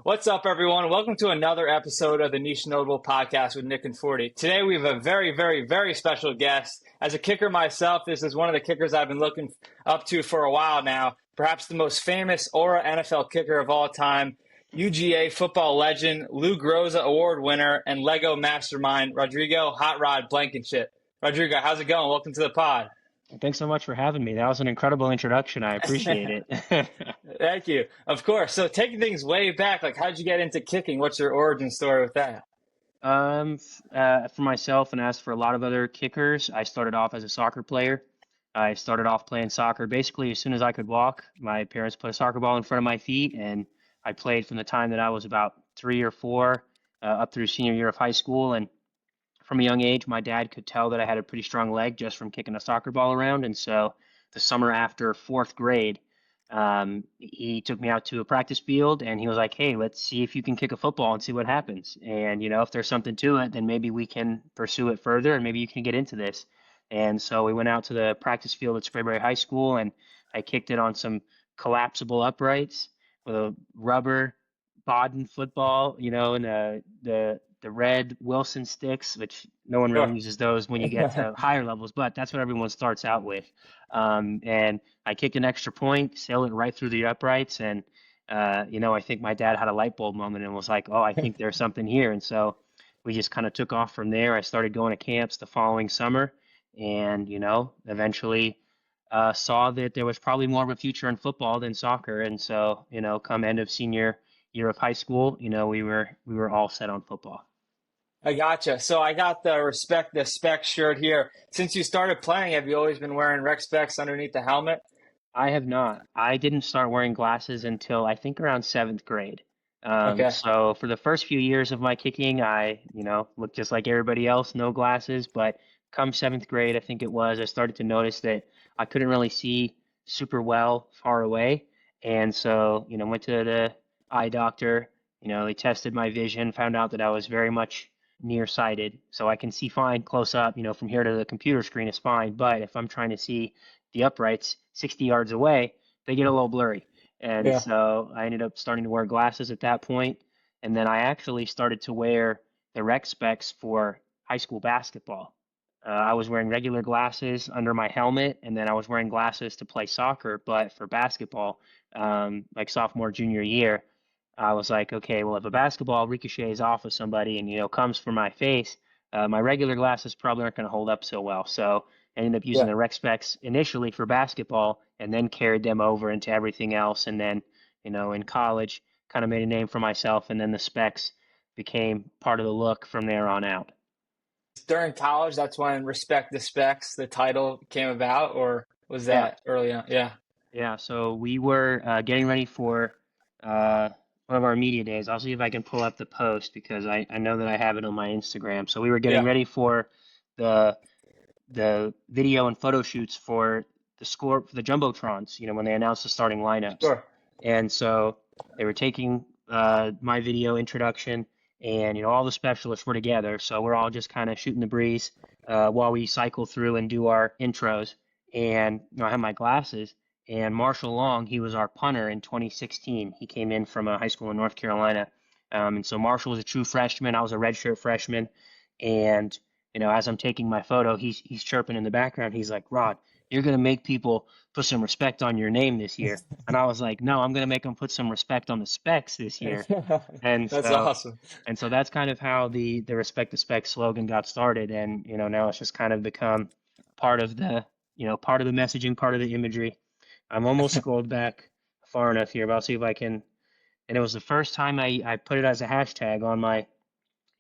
What's up, everyone? Welcome to another episode of the Niche Notable Podcast with Nick and Forty. Today, we have a very, very, very special guest. As a kicker myself, this is one of the kickers I've been looking up to for a while now. Perhaps the most famous Aura NFL kicker of all time, UGA football legend, Lou Groza Award winner, and Lego mastermind, Rodrigo Hot Rod Blankenship. Rodrigo, how's it going? Welcome to the pod. Thanks so much for having me. That was an incredible introduction. I appreciate it. Thank you. Of course. So taking things way back, like how'd you get into kicking? What's your origin story with that? For myself and as for a lot of other kickers, I started off as a soccer player. I started off playing soccer basically as soon as I could walk. My parents put a soccer ball in front of my feet, and I played from the time that I was about 3 or 4 up through senior year of high school. And from a young age, my dad could tell that I had a pretty strong leg just from kicking a soccer ball around. And so the summer after 4th grade, he took me out to a practice field and he was like, "Hey, let's see if you can kick a football and see what happens. And, if there's something to it, then maybe we can pursue it further and maybe you can get into this." And so we went out to the practice field at Sprayberry High School and I kicked it on some collapsible uprights with a rubber Bodden football, and the red Wilson sticks, which no one really uses those when you get to higher levels, but that's what everyone starts out with. And I kicked an extra point, sailed it right through the uprights, and I think my dad had a light bulb moment and was like, "Oh, I think there's something here." And so we just kind of took off from there. I started going to camps the following summer, and eventually saw that there was probably more of a future in football than soccer. And so come end of senior year of high school, we were all set on football. I gotcha. So I got the Respect the Spec shirt here. Since you started playing, have you always been wearing rec specs underneath the helmet? I have not. I didn't start wearing glasses until I think around 7th grade. Okay. So for the first few years of my kicking, I, looked just like everybody else, no glasses. But come 7th grade, I think it was, I started to notice that I couldn't really see super well far away. And so, went to the eye doctor. They tested my vision, found out that I was very much nearsighted, so I can see fine close up. From here to the computer screen is fine, but if I'm trying to see the uprights 60 yards away, they get a little blurry. And Yeah. so I ended up starting to wear glasses at that point, and then I actually started to wear the rec specs for high school basketball. I was wearing regular glasses under my helmet, and then I was wearing glasses to play soccer. But for basketball, like sophomore, junior year, I was like, okay, well, if a basketball ricochets off of somebody and, comes for my face, my regular glasses probably aren't going to hold up so well. So I ended up using Yeah. the rec specs initially for basketball and then carried them over into everything else. And then, in college, kind of made a name for myself. And then the specs became part of the look from there on out. During college, that's when Respect the Specs, the title came about, or was Yeah. that early on? Yeah. Yeah. So we were getting ready for uh, one of our media days. I'll see if I can pull up the post because I know that I have it on my Instagram. So we were getting Yeah. ready for the video and photo shoots for the score for the Jumbotrons, when they announced the starting lineups. Sure. And so they were taking my video introduction and all the specialists were together. So we're all just kind of shooting the breeze while we cycle through and do our intros. And I have my glasses. And Marshall Long, he was our punter in 2016. He came in from a high school in North Carolina. And so Marshall was a true freshman. I was a redshirt freshman. And, as I'm taking my photo, he's chirping in the background. He's like, "Rod, you're going to make people put some respect on your name this year." And I was like, "No, I'm going to make them put some respect on the specs this year." And That's so, awesome. and so that's kind of how the Respect the Specs slogan got started. And, now it's just kind of become part of part of the messaging, part of the imagery. I'm almost scrolled back far enough here, but I'll see if I can. And it was the first time I put it as a hashtag on my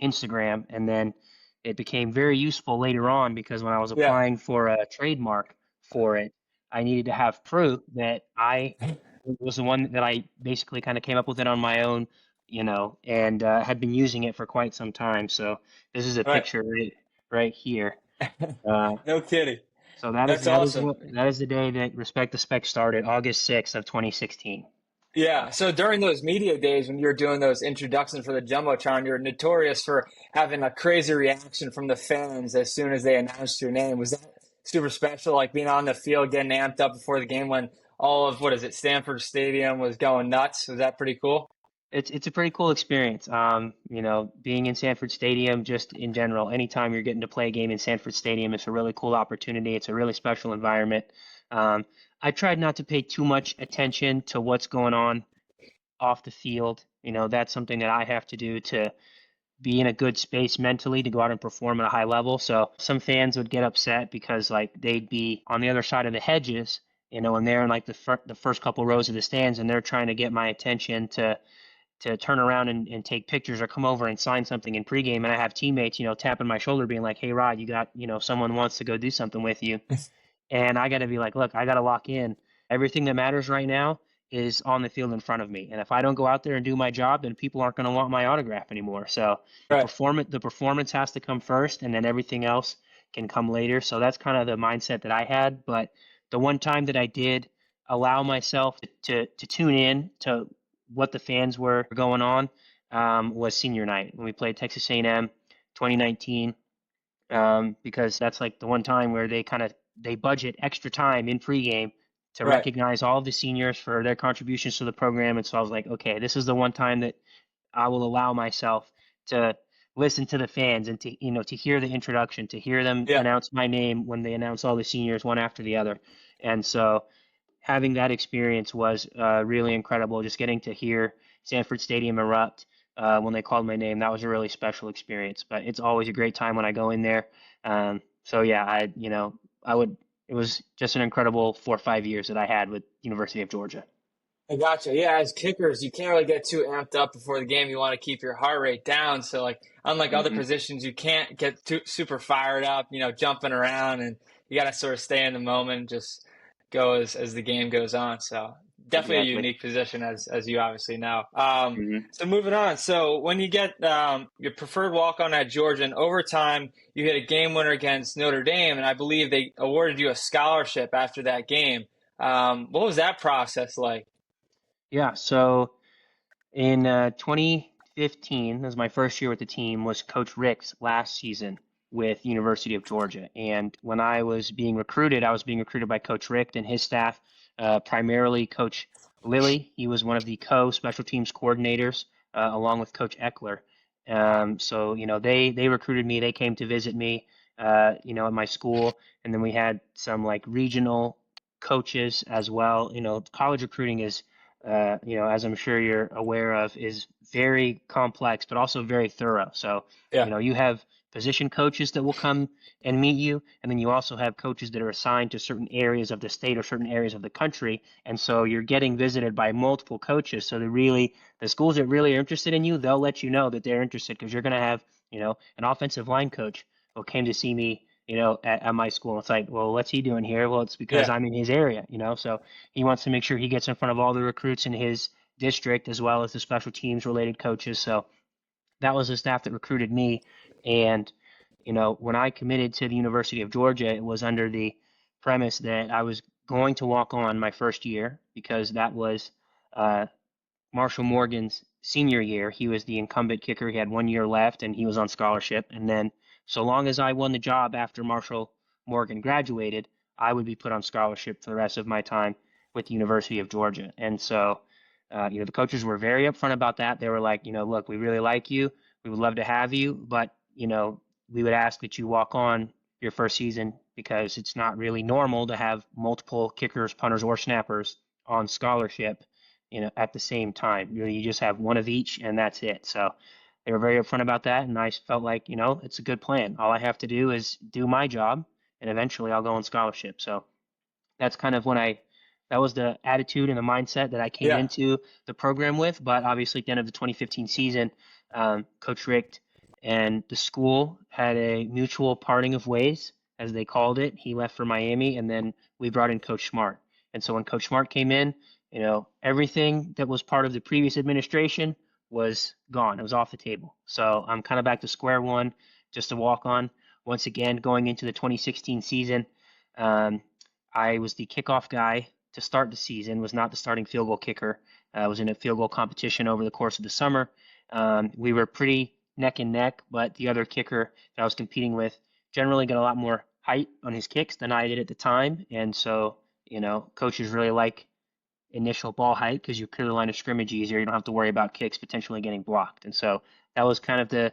Instagram, and then it became very useful later on because when I was Yeah. applying for a trademark for it, I needed to have proof that I was the one that I basically kind of came up with it on my own, and had been using it for quite some time. So this is a Right. picture right here. Uh, No kidding. so that is That's that is awesome. what that is the day that Respect the Spec started, August 6th of 2016. Yeah. So during those media days when you were doing those introductions for the Jumbotron, you're notorious for having a crazy reaction from the fans as soon as they announced your name. Was that super special, like being on the field, getting amped up before the game when all of, what is it, Stanford Stadium was going nuts? Was that pretty cool? It's a pretty cool experience. Being in Sanford Stadium, just in general, anytime you're getting to play a game in Sanford Stadium, it's a really cool opportunity. It's a really special environment. Um, I tried not to pay too much attention to what's going on off the field. That's something that I have to do to be in a good space mentally to go out and perform at a high level. So some fans would get upset because like they'd be on the other side of the hedges, and they're in like the first couple rows of the stands, and they're trying to get my attention to turn around and take pictures or come over and sign something in pregame. And I have teammates, tapping my shoulder, being like, "Hey, Rod, you got, someone wants to go do something with you." And I got to be like, look, I got to lock in. Everything that matters right now is on the field in front of me. And if I don't go out there and do my job, then people aren't going to want my autograph anymore. So Right. the performance has to come first, and then everything else can come later. So that's kind of the mindset that I had. But the one time that I did allow myself to tune in to what the fans were going on was senior night when we played Texas A&M 2019, because that's like the one time where they budget extra time in pregame to Right. recognize all of the seniors for their contributions to the program. And so I was like, okay, this is the one time that I will allow myself to listen to the fans and to hear the introduction, to hear them Yeah. announce my name when they announce all the seniors one after the other. And so having that experience was really incredible. Just getting to hear Sanford Stadium erupt when they called my name, that was a really special experience. But it's always a great time when I go in there. So yeah, I would. It was just an incredible 4 or 5 years that I had with University of Georgia. I gotcha. Yeah, as kickers, you can't really get too amped up before the game. You want to keep your heart rate down. So, like, unlike other Hmm. positions, you can't get too super fired up, jumping around, and you got to sort of stay in the moment and just go as the game goes on. So, definitely a Exactly. unique position, as you obviously know. Hmm. So, moving on. So, when you get your preferred walk on at Georgia in overtime, you hit a game winner against Notre Dame, and I believe they awarded you a scholarship after that game. What was that process like? Yeah. So in 2015, that was my first year with the team, was Coach Rick's last season with University of Georgia. And when I was being recruited by Coach Rick and his staff, primarily Coach Lilly. He was one of the co-special teams coordinators, along with Coach Eckler. So, they recruited me. They came to visit me, at my school. And then we had some like regional coaches as well. College recruiting is as I'm sure you're aware of, is very complex, but also very thorough. So, Yeah. you have position coaches that will come and meet you, and then you also have coaches that are assigned to certain areas of the state or certain areas of the country. And so you're getting visited by multiple coaches. So the schools that really are interested in you, they'll let you know that they're interested because you're going to have, an offensive line coach who came to see me, at my school. It's like, well, what's he doing here? Well, it's because Yeah. I'm in his area, so he wants to make sure he gets in front of all the recruits in his district as well as the special teams related coaches. So that was the staff that recruited me. And, when I committed to the University of Georgia, it was under the premise that I was going to walk on my first year because that was uh, Marshall Morgan's senior year. He was the incumbent kicker. He had 1 year left and he was on scholarship. And then, so long as I won the job after Marshall Morgan graduated, I would be put on scholarship for the rest of my time with the University of Georgia. And so, the coaches were very upfront about that. They were like, look, we really like you. We would love to have you, but, we would ask that you walk on your first season because it's not really normal to have multiple kickers, punters, or snappers on scholarship, at the same time. You just have one of each, and that's it. So they were very upfront about that, and I felt like, it's a good plan. All I have to do is do my job, and eventually I'll go on scholarship. So that's kind of that was the attitude and the mindset that I came Yeah. into the program with. But obviously, at the end of the 2015 season, Coach Richt and the school had a mutual parting of ways, as they called it. He left for Miami, and then we brought in Coach Smart. And so when Coach Smart came in, everything that was part of the previous administration was gone. It was off the table. So I'm kind of back to square one, just to walk on once again going into the 2016 season. Um, I was the kickoff guy to start the season, was not the starting field goal kicker. I was in a field goal competition over the course of the summer. We were pretty neck and neck, but the other kicker that I was competing with generally got a lot more height on his kicks than I did at the time. And so, coaches really like initial ball height because you clear the line of scrimmage easier. You don't have to worry about kicks potentially getting blocked. And so that was kind of the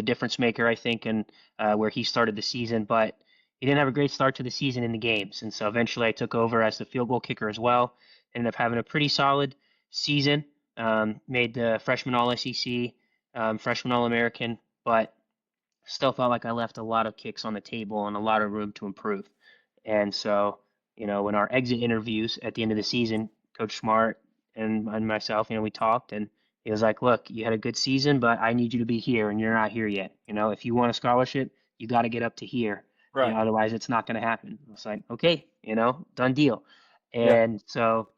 difference maker, I think, and where he started the season. But he didn't have a great start to the season in the games. And so eventually I took over as the field goal kicker as well. Ended up having a pretty solid season. Made the freshman All SEC, freshman All American, but still felt like I left a lot of kicks on the table and a lot of room to improve. And so, in our exit interviews at the end of the season, Coach Smart and myself, we talked, and he was like, "Look, you had a good season, but I need you to be here, and you're not here yet. If you want a scholarship, you got to get up to here. Right. Otherwise, it's not going to happen." I was like, "Okay, done deal." Yeah. And so,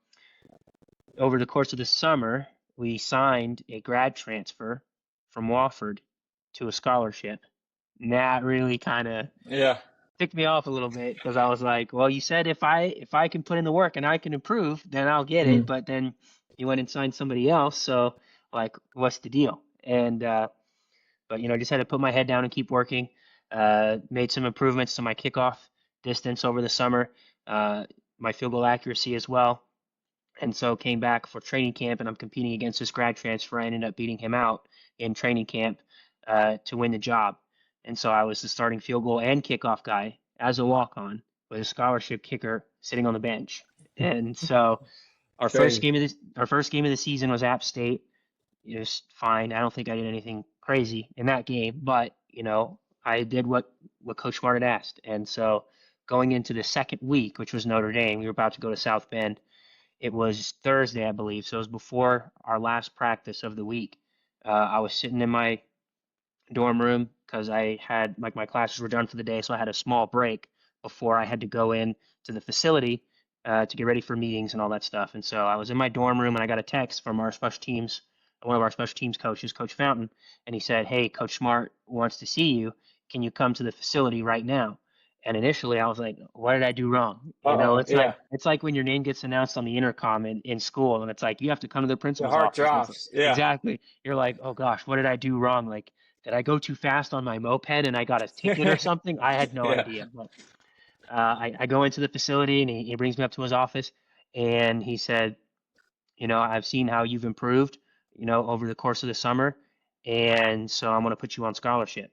over the course of the summer, we signed a grad transfer from Wofford to a scholarship. And that really kind of Yeah. ticked me off a little bit because I was like, well, you said if I can put in the work and I can improve, then I'll get it. But then you went and signed somebody else, so like, what's the deal? And but just had to put my head down and keep working. Made some improvements to my kickoff distance over the summer, my field goal accuracy as well. And so came back for training camp, and I'm competing against this grad transfer. I ended up beating him out in training camp to win the job. And so I was the starting field goal and kickoff guy as a walk-on with a scholarship kicker sitting on the bench. And so our first Crazy. game of the season was App State. It was fine. I don't think I did anything crazy in that game, but I did what Coach Smart had asked. And so going into the second week, which was Notre Dame, we were about to go to South Bend. It was Thursday, I believe, so it was before our last practice of the week. I was sitting in my dorm room because I had my classes were done for the day, so I had a small break before I had to go in to the facility to get ready for meetings and all that stuff. And so I was in my dorm room, and I got a text from one of our special teams coaches, Coach Fountain, and he said, "Hey, Coach Smart wants to see you. Can you come to the facility right now?" And initially, I was like, "What did I do wrong?" Yeah. It's like when your name gets announced on the intercom in school, and it's like you have to come to the The principal's heart office. And it's like, drops. Yeah. exactly. You're like, "Oh gosh, what did I do wrong? Like, did I go too fast on my moped and I got a ticket or something?" I had no Yeah. idea. But I go into the facility, and he brings me up to his office, and he said, "I've seen how you've improved, over the course of the summer, and so I'm going to put you on scholarship."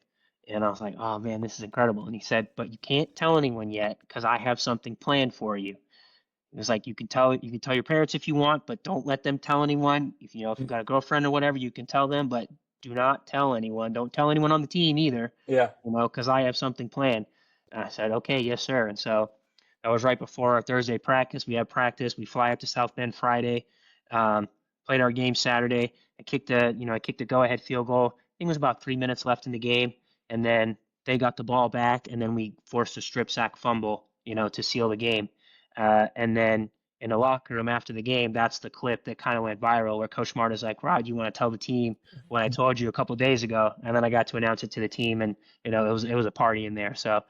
And I was like, "Oh man, this is incredible." And he said, "But you can't tell anyone yet because I have something planned for you." It was like, you can tell your parents if you want, but don't let them tell anyone. If you've got a girlfriend or whatever, you can tell them, but do not tell anyone. Don't tell anyone on the team either, Yeah. because I have something planned. And I said, "Okay, yes, sir." And so that was right before our Thursday practice. We had practice. We fly up to South Bend Friday. Um, Played our game Saturday. I kicked a go-ahead field goal. I think it was about 3 minutes left in the game, and then they got the ball back, and then we forced a strip sack fumble, to seal the game. And then in the locker room after the game, that's the clip that kind of went viral where Coach Smart is like, "Rod, you want to tell the team what I told you a couple days ago?" And then I got to announce it to the team, and it was a party in there. So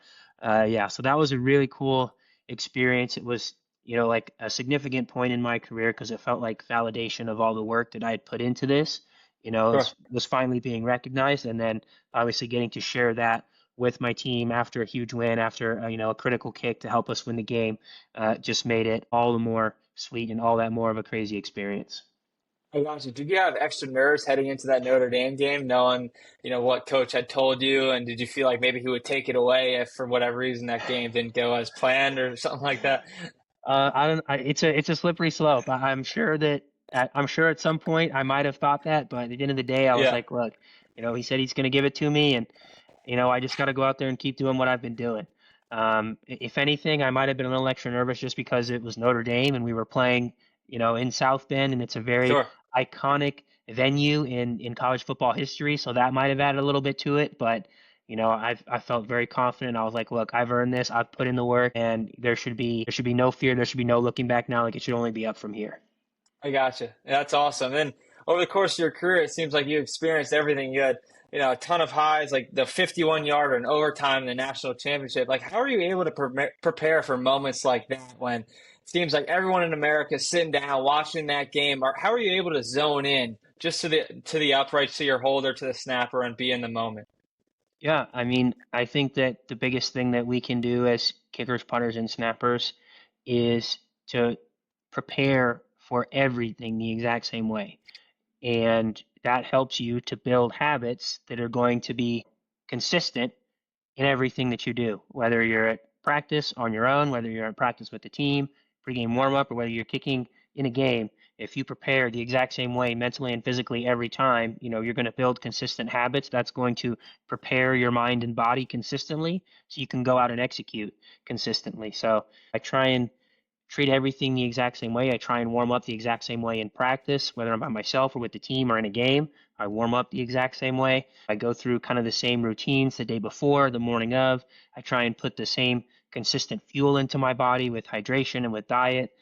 yeah, so that was a really cool experience. It was like a significant point in my career because it felt like validation of all the work that I had put into this. Sure. Was finally being recognized, and then obviously getting to share that with my team after a huge win, after a critical kick to help us win the game, just made it all the more sweet and all that more of a crazy experience. I got you. Did you have extra nerves heading into that Notre Dame game, knowing, what coach had told you, and did you feel like maybe he would take it away if for whatever reason that game didn't go as planned or something like that? I don't. It's a slippery slope. I'm sure at some point I might have thought that, but at the end of the day, I was Yeah. like, look, he said he's going to give it to me, and I just got to go out there and keep doing what I've been doing. If anything, I might have been a little extra nervous just because it was Notre Dame and we were playing, in South Bend, and it's a very Sure. iconic venue in college football history, so that might have added a little bit to it. But I felt very confident. I was like, look, I've earned this. I've put in the work, and there should be no fear. There should be no looking back now. Like, it should only be up from here. I gotcha. That's awesome. And over the course of your career, it seems like you experienced everything. You had, a ton of highs, like the 51-yarder in overtime in the national championship. Like, how are you able to prepare for moments like that when it seems like everyone in America is sitting down watching that game? Or how are you able to zone in just to the uprights, to your holder, to the snapper, and be in the moment? Yeah, I mean, I think that the biggest thing that we can do as kickers, punters, and snappers is to prepare for everything the exact same way. And that helps you to build habits that are going to be consistent in everything that you do, whether you're at practice on your own, whether you're at practice with the team, pregame warm up, or whether you're kicking in a game. If you prepare the exact same way mentally and physically every time, you're going to build consistent habits. That's going to prepare your mind and body consistently so you can go out and execute consistently. So I try and treat everything the exact same way. I try and warm up the exact same way in practice, whether I'm by myself or with the team or in a game. I warm up the exact same way. I go through kind of the same routines the day before, the morning of. I try and put the same consistent fuel into my body with hydration and with diet.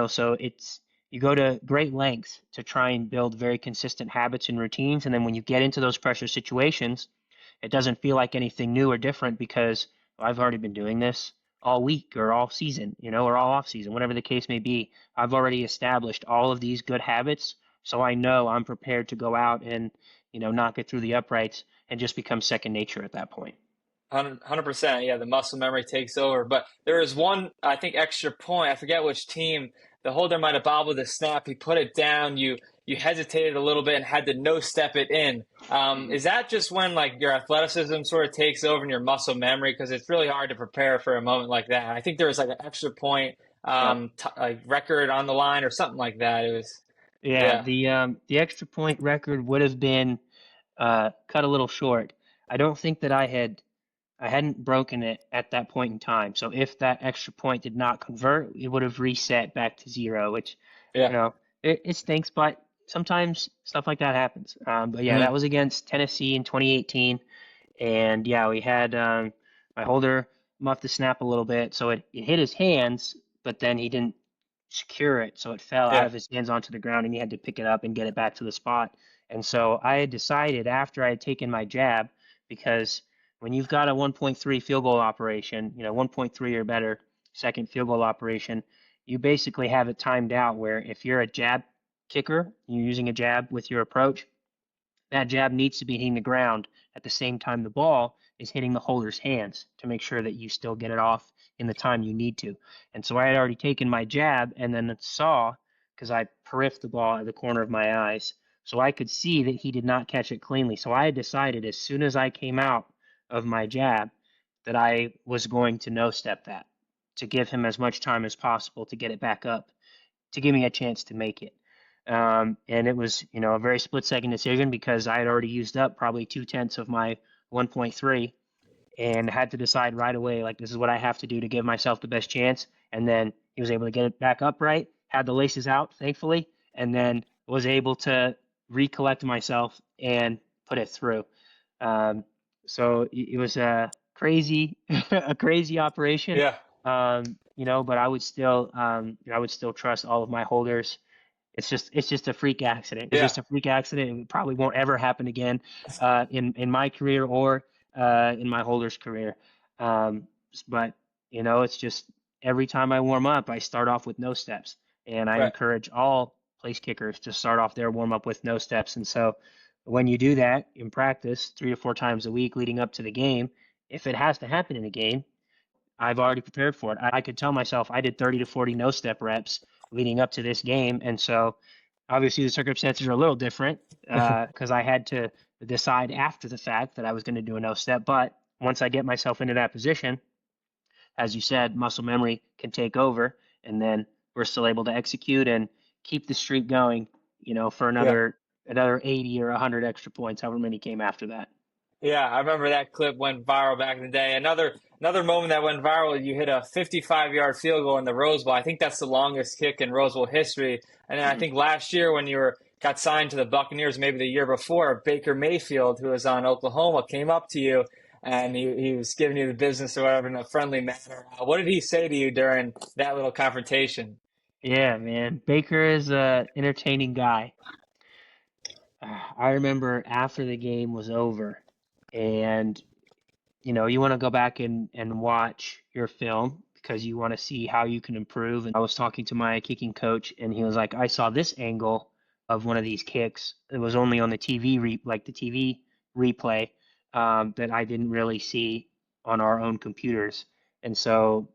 So you go to great lengths to try and build very consistent habits and routines. And then when you get into those pressure situations, it doesn't feel like anything new or different because I've already been doing this all week or all season, or all off season, whatever the case may be. I've already established all of these good habits, so I know I'm prepared to go out and, knock it through the uprights and just become second nature at that point. 100%. Yeah, the muscle memory takes over. But there was one, I think, extra point. I forget which team. The holder might have bobbled the snap. He put it down. You hesitated a little bit and had to no step it in. Is that just when like your athleticism sort of takes over and your muscle memory? Because it's really hard to prepare for a moment like that. I think there was like an extra point, Yep. like record on the line or something like that. It was, Yeah, yeah, the extra point record would have been cut a little short. I don't think that I hadn't broken it at that point in time. So if that extra point did not convert, it would have reset back to zero, which, yeah. it stinks, but sometimes stuff like that happens. But yeah, that Hmm. was against Tennessee in 2018. And yeah, we had my holder muffed the snap a little bit. So it hit his hands, but then he didn't secure it. So it fell out Yeah, of his hands onto the ground and he had to pick it up and get it back to the spot. And so I had decided after I had taken my jab, because when you've got a 1.3 field goal operation, 1.3 or better second field goal operation, you basically have it timed out where if you're a jab kicker, you're using a jab with your approach, that jab needs to be hitting the ground at the same time the ball is hitting the holder's hands to make sure that you still get it off in the time you need to. And so I had already taken my jab and then saw, because I periffed the ball at the corner of my eyes, so I could see that he did not catch it cleanly. So I had decided as soon as I came out of my jab that I was going to no step that to give him as much time as possible to get it back up to give me a chance to make it. And it was, a very split second decision because I had already used up probably 2/10 of my 1.3 and had to decide right away, like, this is what I have to do to give myself the best chance. And then he was able to get it back upright, had the laces out, thankfully, and then was able to recollect myself and put it through. Um, so it was a crazy, a crazy operation. yeah, But I would still trust all of my holders. It's just a freak accident. It's yeah. just a freak accident. It probably won't ever happen again, in my career or in my holder's career. But it's just every time I warm up, I start off with no steps, and I Right. encourage all place kickers to start off their warm up with no steps. And so when you do that in practice 3 to 4 times a week leading up to the game, if it has to happen in a game, I've already prepared for it. I could tell myself I did 30 to 40 no step reps leading up to this game. And so obviously the circumstances are a little different because I had to decide after the fact that I was going to do a no step. But once I get myself into that position, as you said, muscle memory can take over, and then we're still able to execute and keep the streak going, for Yeah. another 80 or 100 extra points, however many came after that. Yeah, I remember that clip went viral back in the day. Another moment that went viral, you hit a 55-yard field goal in the Rose Bowl. I think that's the longest kick in Rose Bowl history. And then I Mhm. think last year when you were got signed to the Buccaneers, maybe the year before, Baker Mayfield, who was on Oklahoma, came up to you and he was giving you the business or whatever in a friendly manner. What did he say to you during that little confrontation? Yeah, man. Baker is a entertaining guy. I remember after the game was over, and you want to go back and watch your film because you want to see how you can improve. And I was talking to my kicking coach, and he was like, "I saw this angle of one of these kicks. It was only on the like the TV replay, that I didn't really see on our own computers." And so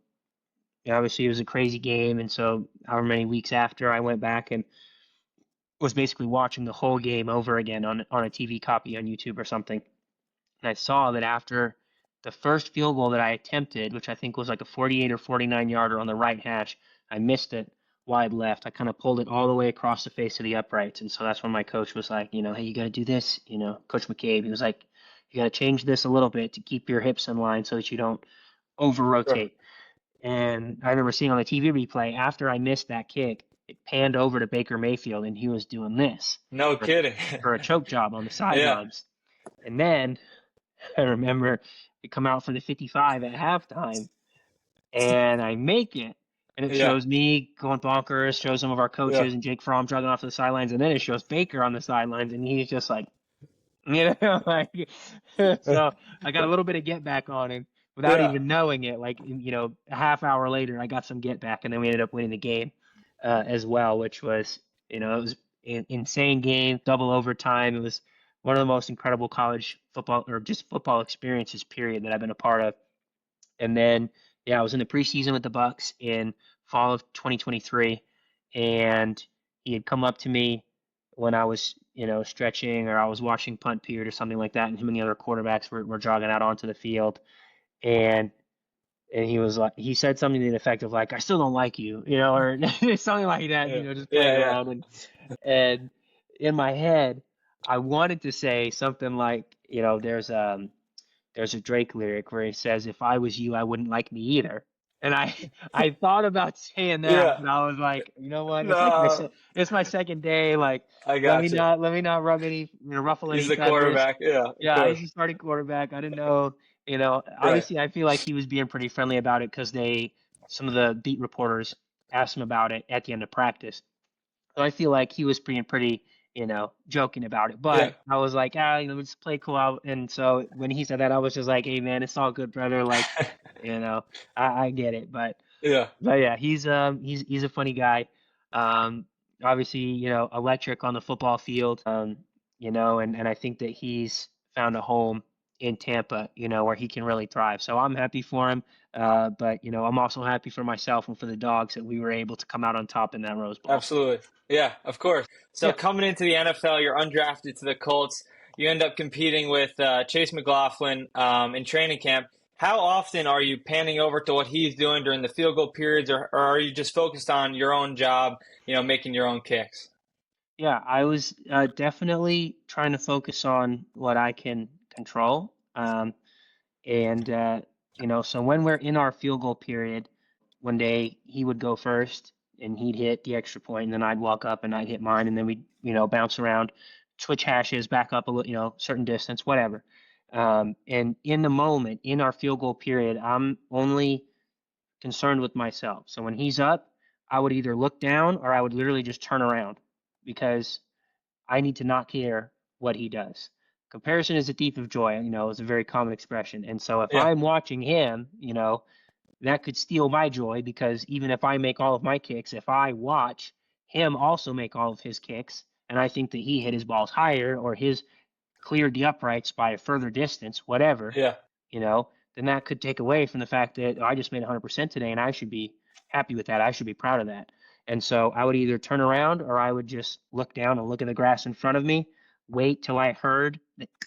obviously it was a crazy game, and so however many weeks after, I went back and was basically watching the whole game over again on a TV copy on YouTube or something. And I saw that after the first field goal that I attempted, which I think was like a 48 or 49 yarder on the right hash, I missed it wide left. I kind of pulled it all the way across the face of the uprights. And so that's when my coach was like, hey, you got to do this. Coach McCabe, he was like, you got to change this a little bit to keep your hips in line so that you don't over Sure. rotate. And I remember seeing on the TV replay after I missed that kick, it panned over to Baker Mayfield and he was doing this No for, kidding. for a choke job on the Yeah. sidelines. And then I remember we come out for the 55 at halftime and I make it. And it Yeah. shows me going bonkers, shows some of our Yeah. coaches and Jake Fromm jogging off to the sidelines. And then it shows Baker on the sidelines and he's just like, like, so I got a little bit of get back on him without Yeah. even knowing it. Like, a half hour later, I got some get back and then we ended up winning the game as well, which was, it was an insane game, double overtime. It was one of the most incredible college football or just football experiences, period, that I've been a part of. And then, yeah, I was in the preseason with the Bucks in fall of 2023, and he had come up to me when I was, stretching or I was watching punt period or something like that, and him and the other quarterbacks were jogging out onto the field, and he was like, he said something to the effect of like, "I still don't like you," or something like that, Yeah. just playing Yeah. around, and in my head, I wanted to say something like, there's a Drake lyric where he says, "If I was you, I wouldn't like me either." And I thought about saying that, Yeah. but I was like, you know what? It's like No, it's my second day. Like, I let me got you. not ruffle He's any the feathers. quarterback. Yeah, of Yeah, course. he's a starting quarterback. I didn't know, Right. obviously I feel like he was being pretty friendly about it because some of the beat reporters asked him about it at the end of practice. So I feel like he was being pretty, joking about it. Yeah. But I was like, just play cool out. And so when he said that, I was just like, hey man, it's all good, brother. Like, you know, I get it. Yeah. But yeah, he's a funny guy. Um, Obviously, electric on the football field. And I think that he's found a home in Tampa, where he can really thrive. So I'm happy for him. But I'm also happy for myself and for the dogs that we were able to come out on top in that Rose Bowl. Absolutely. Yeah, of course. So Yeah. coming into the NFL, you're undrafted to the Colts. You end up competing with Chase McLaughlin in training camp. How often are you panning over to what he's doing during the field goal periods, or are you just focused on your own job, making your own kicks? Yeah, I was definitely trying to focus on what I can control. And, so when we're in our field goal period, one day he would go first and he'd hit the extra point, and then I'd walk up and I'd hit mine, and then we'd, bounce around, switch hashes, back up a little, certain distance, whatever. And in the moment, in our field goal period, I'm only concerned with myself. So when he's up, I would either look down or I would literally just turn around because I need to not care what he does. Comparison is a thief of joy, is a very common expression. And so if Yeah. I'm watching him, that could steal my joy because even if I make all of my kicks, if I watch him also make all of his kicks, and I think that he hit his balls higher or his cleared the uprights by a further distance, whatever, Yeah. you know, then that could take away from the fact that, oh, I just made 100% today and I should be happy with that. I should be proud of that. And so I would either turn around or I would just look down and look at the grass in front of me, wait till I heard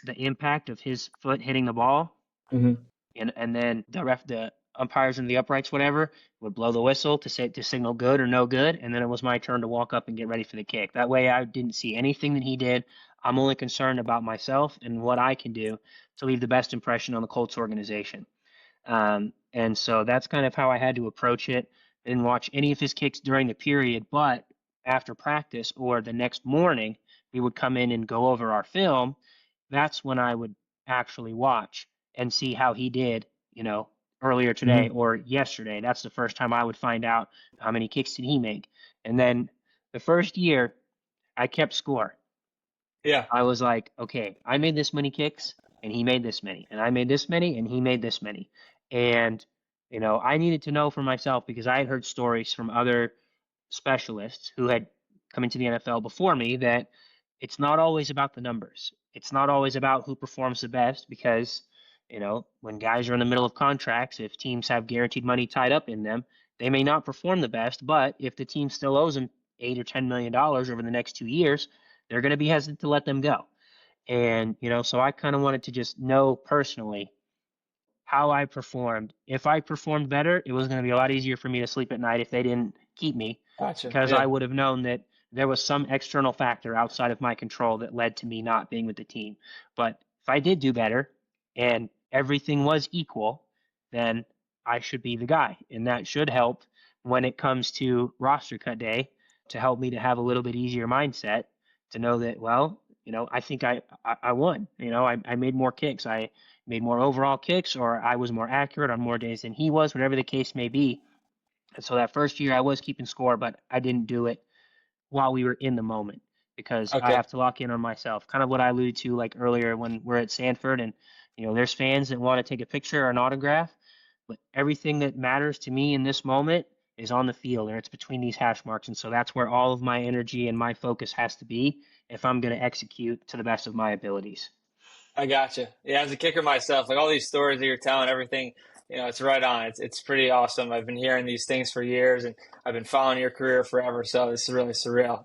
the impact of his foot hitting the ball, Hmm. and then the umpires in the uprights, whatever, would blow the whistle to signal good or no good, and then it was my turn to walk up and get ready for the kick. That way, I didn't see anything that he did. I'm only concerned about myself and what I can do to leave the best impression on the Colts organization. And so that's kind of how I had to approach it. Didn't watch any of his kicks during the period, but after practice or the next morning, we would come in and go over our film. That's when I would actually watch and see how he did, earlier today Hmm. or yesterday. That's the first time I would find out how many kicks did he make. And then the first year, I kept score. Yeah. I was like, okay, I made this many kicks and he made this many, and I made this many and he made this many. And, I needed to know for myself because I had heard stories from other specialists who had come into the NFL before me that it's not always about the numbers. It's not always about who performs the best because, when guys are in the middle of contracts, if teams have guaranteed money tied up in them, They may not perform the best, but if the team still owes them $8 or $10 million over the next 2 years, they're going to be hesitant to let them go. And, so I kind of wanted to just know personally how I performed. If I performed better, it was going to be a lot easier for me to sleep at night if they didn't keep me, Gotcha. because I Yeah. would have known that there was some external factor outside of my control that led to me not being with the team. But if I did do better and everything was equal, then I should be the guy. And that should help when it comes to roster cut day, to help me to have a little bit easier mindset, to know that, well, I think I won. I made more kicks. I made more overall kicks, or I was more accurate on more days than he was, whatever the case may be. And so that first year I was keeping score, but I didn't do it while we were in the moment, because I Okay. have to lock in on myself. Kind of what I alluded to like earlier when we're at Sanford, and there's fans that want to take a picture or an autograph, but everything that matters to me in this moment is on the field, and it's between these hash marks. And so that's where all of my energy and my focus has to be if I'm going to execute to the best of my abilities. I gotcha. Yeah, as a kicker myself, like all these stories that you're telling, everything, it's right on. It's pretty awesome. I've been hearing these things for years, and I've been following your career forever. So this is really surreal.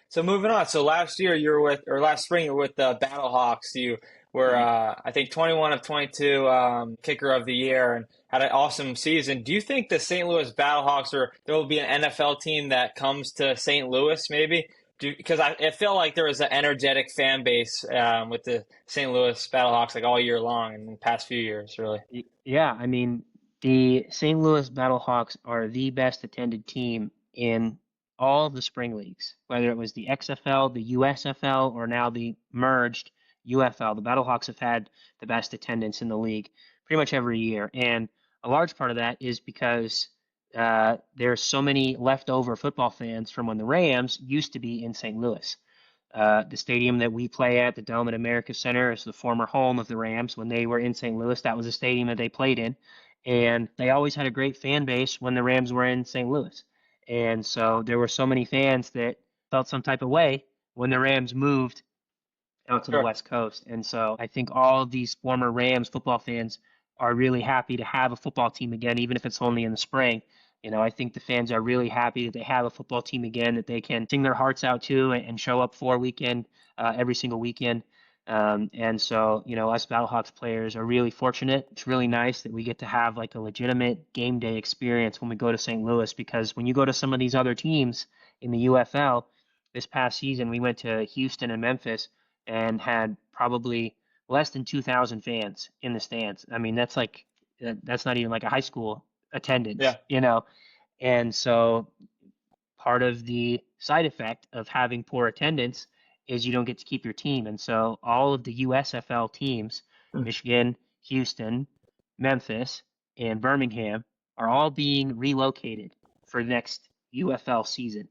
So moving on. So last year you were with, or last spring you were with the Battlehawks. You were, Mhm. I think, 21 of 22 kicker of the year, and had an awesome season. Do you think the St. Louis Battlehawks, or there will be an NFL team that comes to St. Louis, maybe? Because I feel like there was an energetic fan base with the St. Louis Battlehawks like all year long in the past few years, really. Yeah, I mean, the St. Louis Battlehawks are the best attended team in all of the spring leagues, whether it was the XFL, the USFL, or now the merged UFL. The Battlehawks have had the best attendance in the league pretty much every year. And a large part of that is because there's so many leftover football fans from when the Rams used to be in St. Louis. The stadium that we play at, the Dome at America Center, is the former home of the Rams. When they were in St. Louis, that was the stadium that they played in. And they always had a great fan base when the Rams were in St. Louis. And so there were so many fans that felt some type of way when the Rams moved out to the Sure. West Coast. And so I think all of these former Rams football fans are really happy to have a football team again, even if it's only in the spring. I think the fans are really happy that they have a football team again that they can sing their hearts out to and show up for weekend, every single weekend. And so, us Battlehawks players are really fortunate. It's really nice that we get to have like a legitimate game day experience when we go to St. Louis, because when you go to some of these other teams in the UFL, this past season, we went to Houston and Memphis and had probably less than 2,000 fans in the stands. I mean, that's not even like a high school attendance, Yeah. And so part of the side effect of having poor attendance is you don't get to keep your team. And so all of the USFL teams, Mm. Michigan, Houston, Memphis, and Birmingham, are all being relocated for the next UFL season,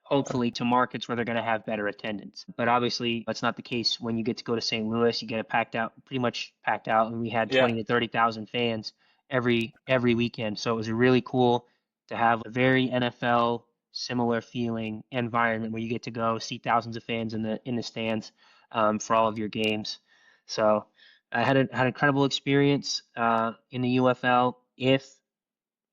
hopefully to markets where they're going to have better attendance. But obviously, that's not the case when you get to go to St. Louis. You get it packed out, pretty much packed out, and we had Yeah. 20 to 30,000 fans every weekend. So it was really cool to have a very NFL similar feeling environment where you get to go see thousands of fans in the stands, for all of your games. So I had an incredible experience in the UFL. If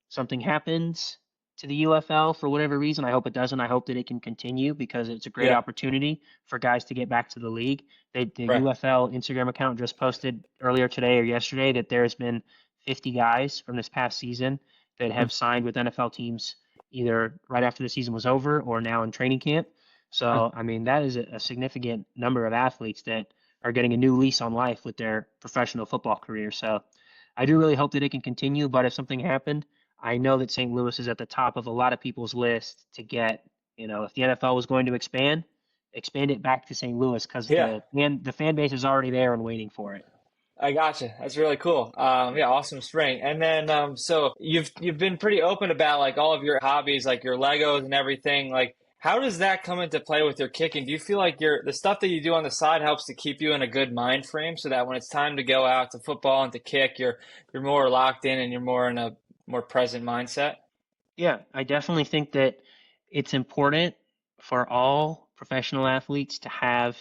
something happens to the UFL for whatever reason, I hope it doesn't. I hope that it can continue, because it's a great Yeah. opportunity for guys to get back to the league. The Right. UFL Instagram account just posted earlier today or yesterday that there's been 50 guys from this past season that Mm. have signed with NFL teams either right after the season was over or now in training camp. Mm. So, I mean, that is a significant number of athletes that are getting a new lease on life with their professional football career. So, I do really hope that it can continue, but if something happened, I know that St. Louis is at the top of a lot of people's list to get. If the NFL was going to expand it back to St. Louis, because Yeah. the fan base is already there and waiting for it. I gotcha. That's really cool. Yeah, awesome spring. And then, so you've been pretty open about like all of your hobbies, like your Legos and everything. Like, how does that come into play with your kicking? Do you feel like the stuff that you do on the side helps to keep you in a good mind frame, so that when it's time to go out to football and to kick, you're more locked in and you're more in a more present mindset? Yeah, I definitely think that it's important for all professional athletes to have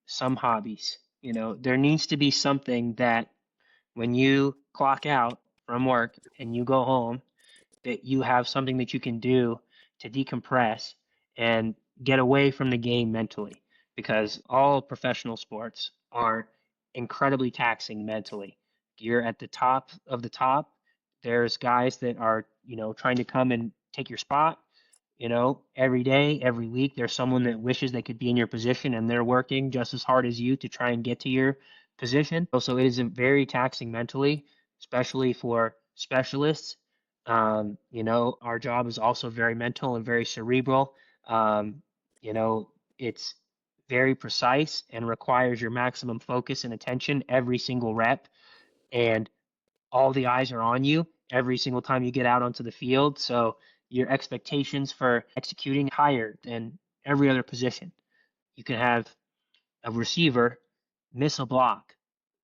some hobbies. There needs to be something that when you clock out from work and you go home, that you have something that you can do to decompress and get away from the game mentally, because all professional sports are incredibly taxing mentally. You're at the top of the top. There's guys that are, trying to come and take your spot. Every day, every week, there's someone that wishes they could be in your position and they're working just as hard as you to try and get to your position. Also, it is very taxing mentally, especially for specialists. Our job is also very mental and very cerebral. It's very precise and requires your maximum focus and attention every single rep. And all the eyes are on you every single time you get out onto the field. So your expectations for executing higher than every other position. You can have a receiver miss a block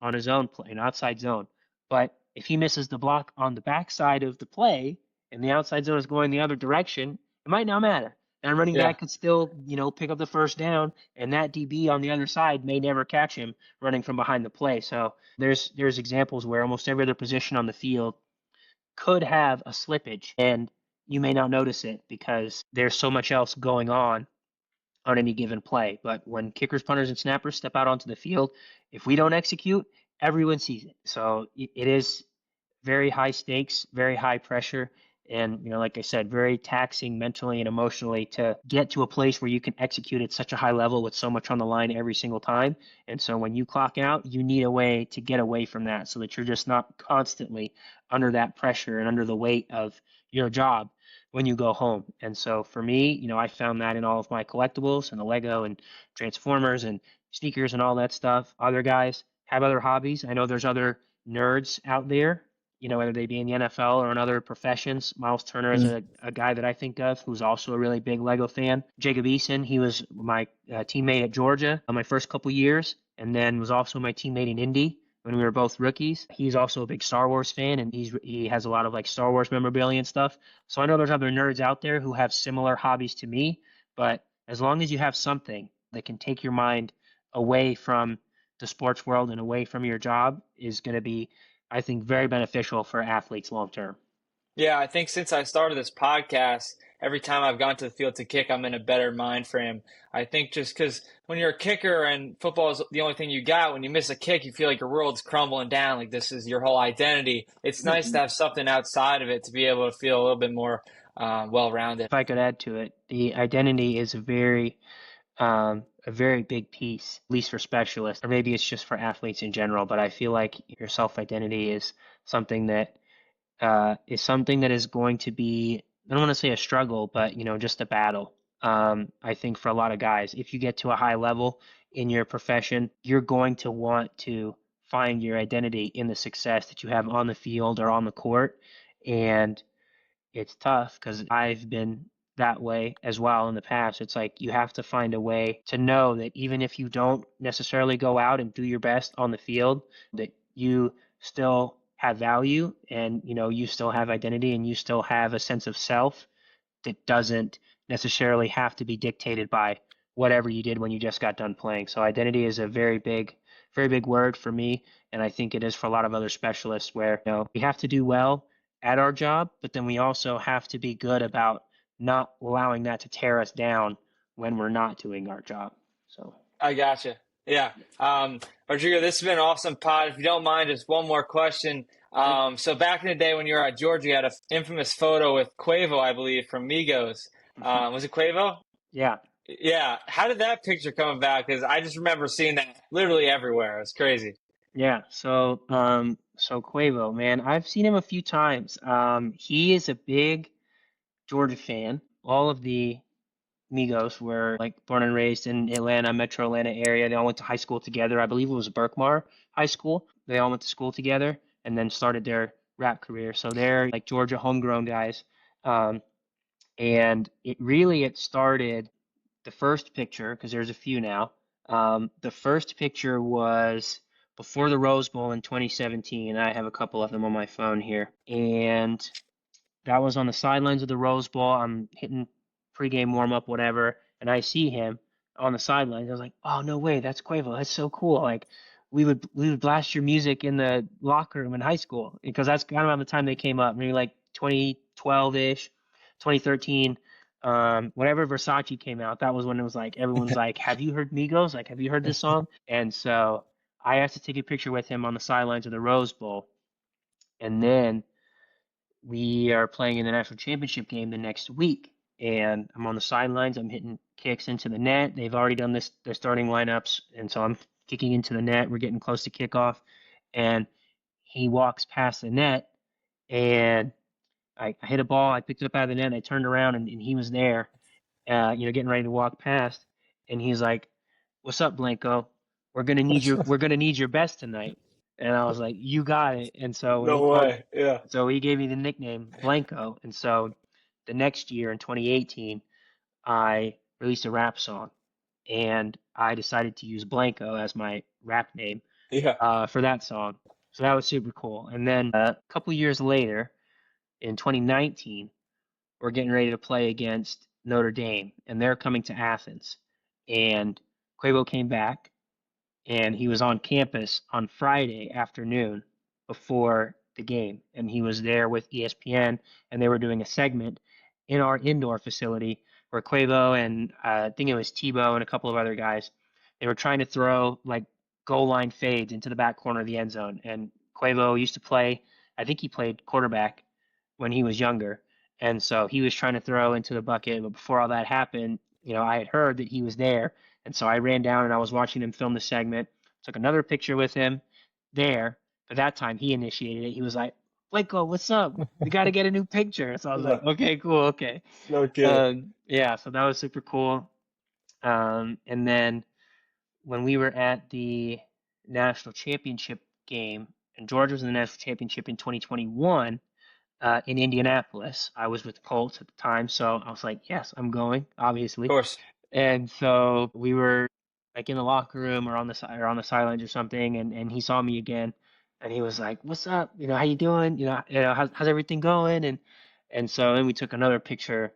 on his own play, an outside zone. But if he misses the block on the backside of the play and the outside zone is going the other direction, it might not matter. And running Yeah. back could still, pick up the first down, and that DB on the other side may never catch him running from behind the play. So there's examples where almost every other position on the field could have a slippage, and you may not notice it because there's so much else going on any given play. But when kickers, punters, and snappers step out onto the field, if we don't execute, everyone sees it. So it is very high stakes, very high pressure, and like I said, very taxing mentally and emotionally to get to a place where you can execute at such a high level with so much on the line every single time. And so when you clock out, you need a way to get away from that so that you're just not constantly under that pressure and under the weight of your job when you go home. And so for me, I found that in all of my collectibles and the Lego and Transformers and sneakers and all that stuff. Other guys have other hobbies. I know there's other nerds out there, whether they be in the NFL or in other professions. Miles Turner is a guy that I think of who's also a really big Lego fan. Jacob Eason, he was my teammate at Georgia my first couple years, and then was also my teammate in Indy when we were both rookies. He's also a big Star Wars fan, and he has a lot of like Star Wars memorabilia and stuff. So I know there's other nerds out there who have similar hobbies to me, but as long as you have something that can take your mind away from the sports world and away from your job is going to be, I think, very beneficial for athletes long term. Yeah, I think since I started this podcast, every time I've gone to the field to kick, I'm in a better mind frame. I think just because when you're a kicker and football is the only thing you got, when you miss a kick, you feel like your world's crumbling down, like this is your whole identity. It's nice to have something outside of it to be able to feel a little bit more well-rounded. If I could add to it, the identity is a very big piece, at least for specialists, or maybe it's just for athletes in general. But I feel like your self-identity is something that is going to be, I don't want to say a struggle, but just a battle. I think for a lot of guys, if you get to a high level in your profession, you're going to want to find your identity in the success that you have on the field or on the court. And it's tough because I've been that way as well in the past. It's like you have to find a way to know that even if you don't necessarily go out and do your best on the field, that you still have value, and you still have identity, and you still have a sense of self that doesn't necessarily have to be dictated by whatever you did when you just got done playing. So identity is a very big word for me, and I think it is for a lot of other specialists where we have to do well at our job, but then we also have to be good about not allowing that to tear us down when we're not doing our job. So I gotcha. Yeah. Rodrigo, this has been an awesome pod. If you don't mind, just one more question. So back in the day when you were at Georgia, you had an infamous photo with Quavo, I believe, from Migos. Was it Quavo? yeah. Yeah. How did that picture come about? Because I just remember seeing that literally everywhere. It's crazy. Yeah, so Quavo, man, I've seen him a few times. He is a big Georgia fan. All of the Migos were like born and raised in Atlanta, Metro Atlanta area. They all went to high school together. I believe it was Berkmar High School. They all went to school together and then started their rap career. So they're like Georgia homegrown guys. Um, and it started the first picture, because there's a few now. The first picture was before the Rose Bowl in 2017. I have a couple of them on my phone here. And that was on the sidelines of the Rose Bowl. I'm hitting pregame warm up, whatever, and I see him on the sidelines. I was like, "Oh, no way, that's Quavo. That's so cool!" Like we would blast your music in the locker room in high school because that's kind of around the time they came up, maybe like 2012-ish, 2013. Whenever Versace came out, that was when it was like everyone's like, "Have you heard Migos? Like, have you heard this song?" And so I asked to take a picture with him on the sidelines of the Rose Bowl, and then we are playing in the national championship game the next week. And I'm on the sidelines. I'm hitting kicks into the net. They've already done this, their starting lineups, and so I'm kicking into the net. We're getting close to kickoff, and he walks past the net, and I hit a ball. I picked it up out of the net. And I turned around, and he was there, getting ready to walk past, and he's like, "What's up, Blanco? We're gonna need your best tonight." And I was like, "You got it." And so when he No called, way. Yeah. so he gave me the nickname Blanco. And so the next year in 2018, I released a rap song, and I decided to use Blanco as my rap name Yeah. for that song. So that was super cool. And then a couple years later, in 2019, we're getting ready to play against Notre Dame, and they're coming to Athens. And Quavo came back, and he was on campus on Friday afternoon before the game, and he was there with ESPN, and they were doing a segment in our indoor facility where Quavo and I think it was Tebow and a couple of other guys, they were trying to throw like goal line fades into the back corner of the end zone. And Quavo used to play, I think he played quarterback when he was younger, and so he was trying to throw into the bucket. But before all that happened, I had heard that he was there, and so I ran down and I was watching him film the segment, took another picture with him there. But that time he initiated it. He was like, "Waco, what's up? We got to get a new picture." So I was like, No, "Okay, cool, okay." no kidding. Yeah, so that was super cool. And then when we were at the national championship game, and Georgia was in the national championship in 2021, in Indianapolis. I was with the Colts at the time, so I was like, "Yes, I'm going," Of obviously. course. And so we were like in the locker room or on the side or on the sidelines or something, and he saw me again, and he was like, "What's up? How you doing? How's everything going?" And so then we took another picture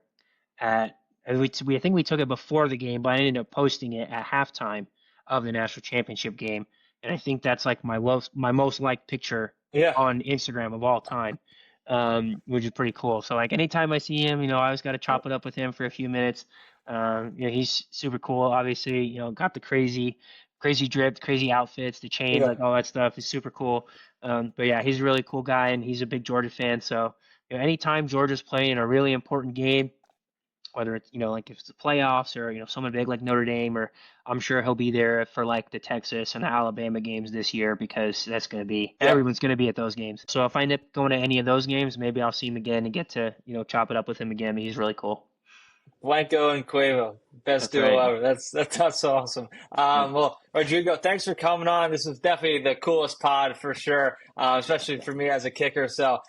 at and we I think we took it before the game, but I ended up posting it at halftime of the national championship game, and I think that's like my most liked picture Yeah. on Instagram of all time, which is pretty cool. So like anytime I see him, I always got to chop it up with him for a few minutes. He's super cool. Obviously, got the crazy drip, crazy outfits, the chains, Yeah. like all that stuff is super cool. But yeah, he's a really cool guy, and he's a big Georgia fan. So anytime Georgia's playing a really important game, whether it's like if it's the playoffs or someone big like Notre Dame, or I'm sure he'll be there for like the Texas and Alabama games this year, because that's going to be Yeah. everyone's going to be at those games. So if I end up going to any of those games, maybe I'll see him again and get to chop it up with him again. He's really cool. Blanco and Quavo, best That's duo right. ever. That's awesome. Yeah. Well, Rodrigo, thanks for coming on. This was definitely the coolest pod for sure, especially for me as a kicker. So,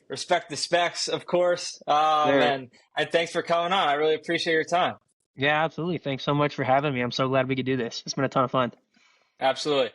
respect the specs, of course. There. And thanks for coming on. I really appreciate your time. Yeah, absolutely. Thanks so much for having me. I'm so glad we could do this. It's been a ton of fun. Absolutely.